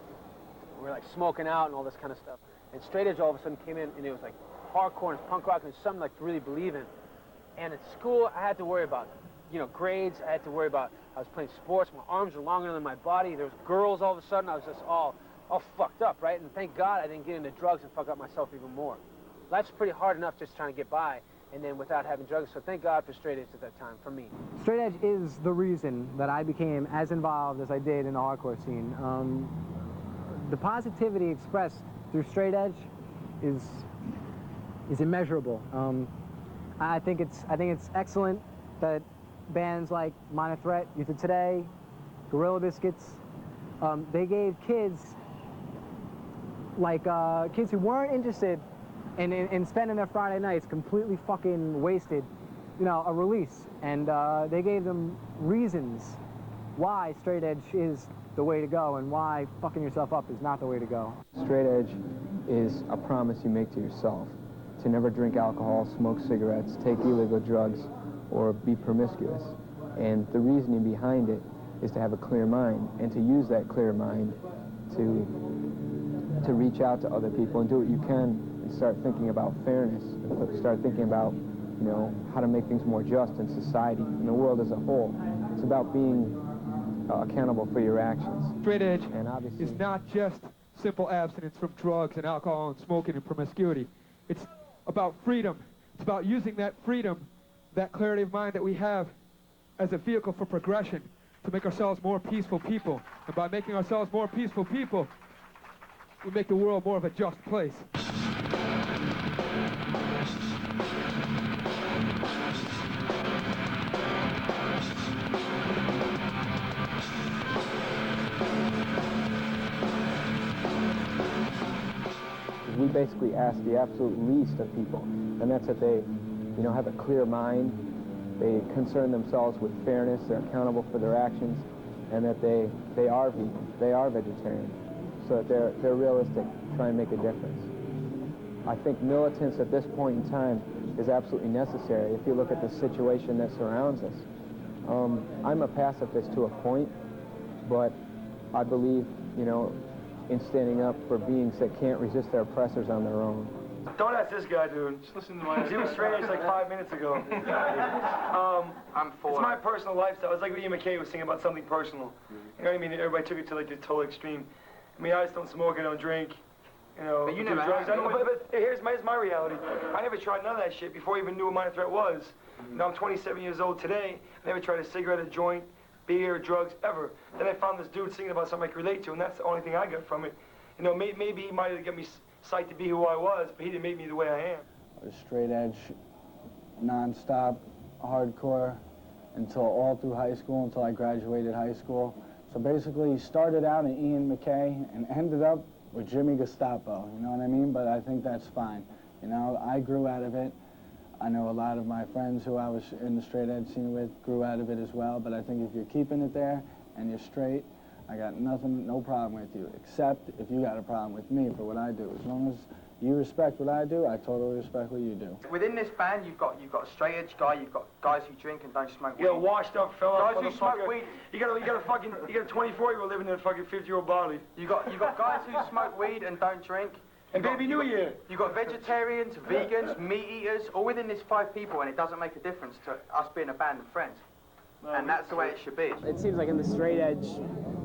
were like smoking out and all this kind of stuff. And straight edge all of a sudden came in, and it was like hardcore and punk rock, and it's something like to really believe in. And at school, I had to worry about, you know, grades. I had to worry about, I was playing sports, my arms were longer than my body. There was girls all of a sudden. I was just all fucked up, right? And thank God I didn't get into drugs and fuck up myself even more. Life's pretty hard enough just trying to get by, and then without having drugs. So thank God for straight edge at that time, for me. Straight edge is the reason that I became as involved as I did in the hardcore scene. The positivity expressed through straight edge is immeasurable. I think it's excellent that bands like Minor Threat, Youth of Today, Gorilla Biscuits, they gave kids, like kids who weren't interested in spending their Friday nights completely fucking wasted, you know, a release. And they gave them reasons why straight edge is the way to go and why fucking yourself up is not the way to go. Straight edge is a promise you make to yourself to never drink alcohol, smoke cigarettes, take illegal drugs, or be promiscuous. And the reasoning behind it is to have a clear mind, and to use that clear mind to reach out to other people and do what you can and start thinking about fairness, and start thinking about, you know, how to make things more just in society, in the world as a whole. It's about being accountable for your actions. Straight edge and obviously is not just simple abstinence from drugs and alcohol and smoking and promiscuity. It's about freedom. It's about using that freedom, that clarity of mind that we have as a vehicle for progression to make ourselves more peaceful people. And by making ourselves more peaceful people, we make the world more of a just place. We basically ask the absolute least of people, and that's that they, you know, have a clear mind, they concern themselves with fairness, they're accountable for their actions, and that they are vegan, they are vegetarian, so that they're realistic, try and make a difference. I think militance at this point in time is absolutely necessary if you look at the situation that surrounds us. I'm a pacifist to a point, but I believe, you know, in standing up for beings that can't resist their oppressors on their own. Don't ask this guy, dude. Just listen to my... He was straight edge like 5 minutes ago. I'm for It's my personal lifestyle. It's like what Ian McKay was saying about something personal. You know what I mean? Everybody took it to like the total extreme. I mean, I just don't smoke, I don't drink. You know, But you do never drugs. have. But here's my reality. I never tried none of that shit before I even knew what Minor Threat was. You know, I'm 27 years old today. I never tried a cigarette, a joint, beer, drugs, ever. Then I found this dude singing about something I could relate to, and that's the only thing I got from it. You know, maybe he might have got me psyched to be who I was, but he didn't make me the way I am. I was straight edge, non-stop, hardcore, until all through high school, until I graduated high school. So basically, started out in Ian McKay and ended up with Jimmy Gestapo, you know what I mean? But I think that's fine. You know, I grew out of it. I know a lot of my friends who I was in the straight edge scene with grew out of it as well, but I think if you're keeping it there and you're straight, I got no problem with you, except if you got a problem with me for what I do. As long as you respect what I do, I totally respect what you do. Within this band, you've got a straight edge guy, you've got guys who drink and don't smoke weed. You're a washed up fella. Guys who smoke weed. You got a 24-year-old living in a fucking 50-year-old body. You got guys who smoke weed and don't drink. And Baby New Year. You've got vegetarians, vegans, meat eaters, all within this 5 people, and it doesn't make a difference to us being a band of friends. And that's the way it should be. It seems like in the straight edge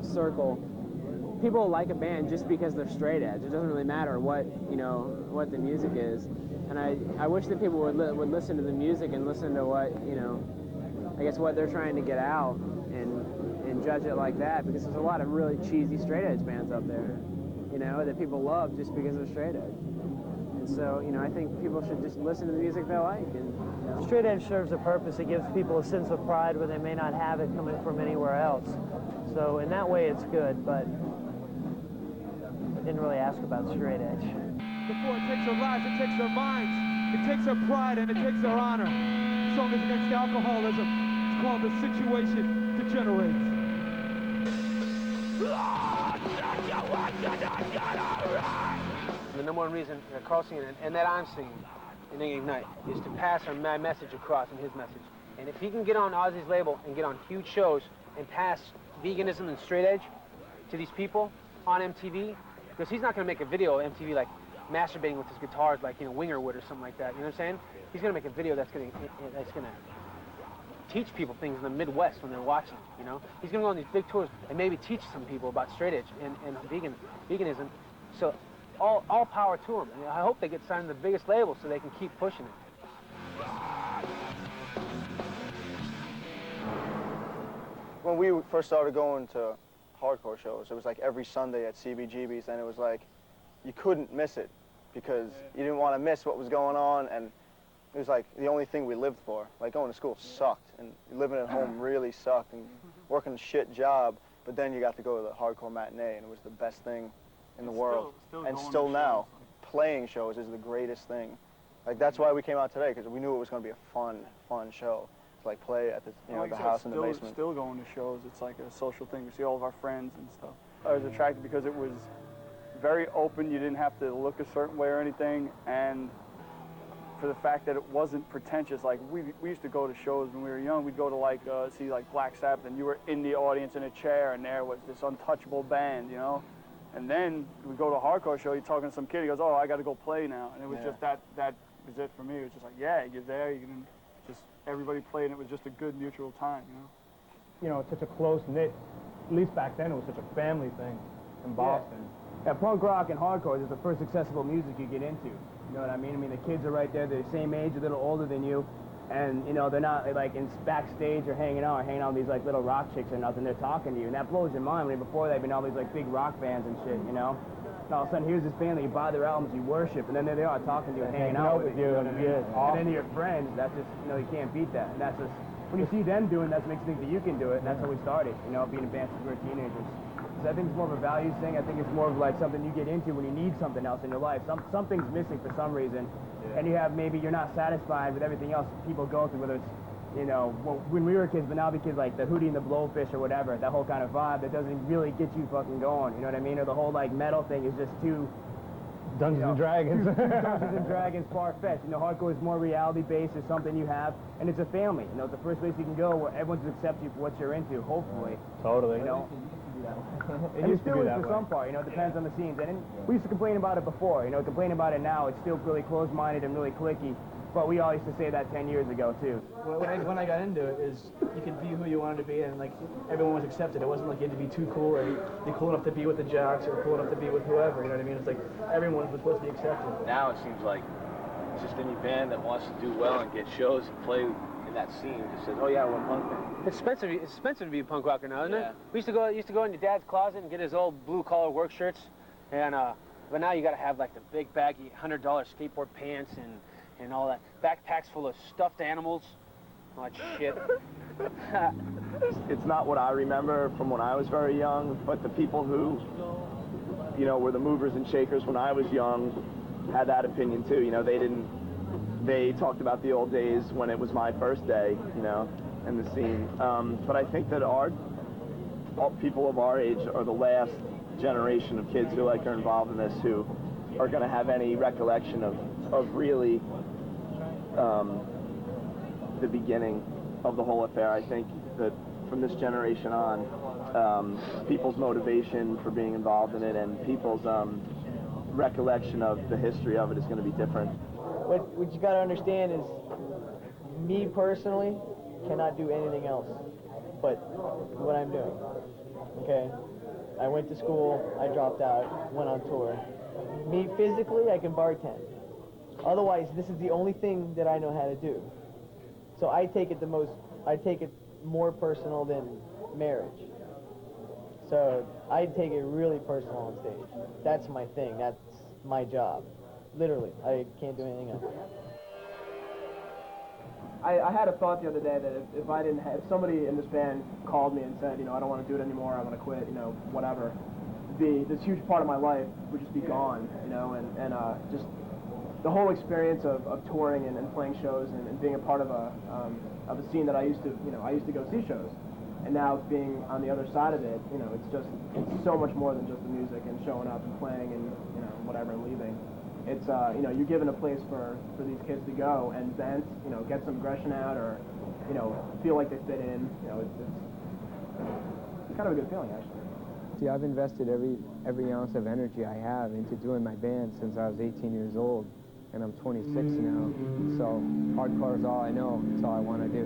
circle, people like a band just because they're straight edge. It doesn't really matter what, you know, what the music is. And I wish that people would listen to the music and listen to what, you know, I guess, what they're trying to get out and judge it like that, because there's a lot of really cheesy straight edge bands out there, you know, that people love just because they're straight edge. And so, you know, I think people should just listen to the music they like. And, you know. Straight edge serves a purpose. It gives people a sense of pride where they may not have it coming from anywhere else. So in that way, it's good, but I didn't really ask about straight edge. Before it takes their lives, it takes their minds, it takes their pride, and it takes their honor. The song is against alcoholism. It's called The Situation Degenerates. The number one reason that Carl's singing and that I'm singing in Ignite is to pass my message across and his message. And if he can get on Ozzy's label and get on huge shows and pass veganism and straight edge to these people on MTV, because he's not going to make a video of MTV like masturbating with his guitars like, you know, Winger would or something like that. You know what I'm saying? He's going to make a video that's going to teach people things in the Midwest when they're watching, you know? He's going to go on these big tours and maybe teach some people about straight edge and veganism. So all power to them. And I hope they get signed to the biggest label so they can keep pushing it. When we first started going to hardcore shows, it was like every Sunday at CBGB's, and it was like you couldn't miss it because you didn't want to miss what was going on, and it was like the only thing we lived for. Like going to school sucked, and living at home really sucked, and working a shit job, but then you got to go to the hardcore matinee, and it was the best thing in the world. And still now, playing shows is the greatest thing. Like that's why we came out today, because we knew it was going to be a fun show. To like play at the, you know, like the I said, house in the basement. Still going to shows. It's like a social thing. We see all of our friends and stuff. I was attracted because it was very open. You didn't have to look a certain way or anything, and for the fact that it wasn't pretentious. Like we used to go to shows when we were young. We'd go to like see like Black Sabbath, and you were in the audience in a chair, and there was this untouchable band, you know. And then we go to a hardcore show. You're talking to some kid. He goes, "Oh, I got to go play now," and it was just that was it for me. It was just like, yeah, you're there. You can just everybody played, and it was just a good mutual time, you know. You know, it's such a close-knit, at least back then, it was such a family thing in Boston. Yeah, punk rock and hardcore is the first accessible music you get into. You know what I mean? I mean, the kids are right there, they're the same age, a little older than you, and, you know, they're not, like, in backstage or hanging out with these, like, little rock chicks or nothing. They're talking to you, and that blows your mind. I mean, before they've been all these, like, big rock bands and shit, you know? And all of a sudden, here's this band that you buy their albums, you worship, and then there they are talking to you, hanging out with you, and then your friends. That's just, you know, you can't beat that. And that's just, when you see them doing, that makes you think that you can do it, and that's how we started, you know, being a band since we were teenagers. So I think it's more of a values thing. I think it's more of like something you get into when you need something else in your life. Something's missing for some reason, and you have, maybe you're not satisfied with everything else people go through, whether it's, you know, when we were kids, but now the kids like the Hootie and the Blowfish or whatever, that whole kind of vibe that doesn't really get you fucking going, you know what I mean? Or the whole like metal thing is just too Dungeons and Dragons. Dungeons and Dragons, far-fetched. You know, hardcore is more reality-based. It's something you have, and it's a family. You know, it's the first place you can go where everyone just accepts you for what you're into, hopefully. Totally. You know? It used to be that for way. some part, you know, it depends on the scenes. And we used to complain about it before, you know, complain about it now, it's still really closed-minded and really cliquey. But we all used to say that 10 years ago, too. When I got into it, is you could be who you wanted to be, and like everyone was accepted. It wasn't like you had to be too cool, or be cool enough to be with the jocks, or cool enough to be with whoever. You know what I mean? It's like everyone was supposed to be accepted. Now it seems like just any band that wants to do well and get shows and play in that scene just says, "Oh yeah, we're punk band." It's expensive to be a punk rocker now, isn't it? We used to go in your dad's closet and get his old blue-collar work shirts, and but now you got to have like the big baggy $100 skateboard pants and all that. Backpacks full of stuffed animals. All that shit. It's not what I remember from when I was very young, but the people who, you know, were the movers and shakers when I was young had that opinion too. You know, they talked about the old days when it was my first day, you know, in the scene. But I think that people of our age are the last generation of kids who are involved in this, who are going to have any recollection of really the beginning of the whole affair. I think that from this generation on, people's motivation for being involved in it and people's recollection of the history of it is going to be different. What you got to understand is, me personally cannot do anything else but what I'm doing. Okay? I went to school, I dropped out, went on tour. Me physically, I can bartend. Otherwise, this is the only thing that I know how to do. So I take it the most I take it more personal than marriage. So I take it really personal on stage. That's my thing. That's my job. Literally, I can't do anything else. I had a thought the other day that if somebody in this band called me and said, you know, I don't want to do it anymore, I want to quit, you know, whatever, this huge part of my life would just be gone, you know, and just the whole experience of touring and playing shows and being a part of a scene that I used to go see shows, and now being on the other side of it, you know, it's so much more than just the music and showing up and playing and, you know, whatever, and leaving. It's, you know, you're given a place for these kids to go and vent, you know, get some aggression out, or, you know, feel like they fit in. You know, it's kind of a good feeling, actually. See, I've invested every ounce of energy I have into doing my band since I was 18 years old, and I'm 26 now. So hardcore is all I know. It's all I want to do.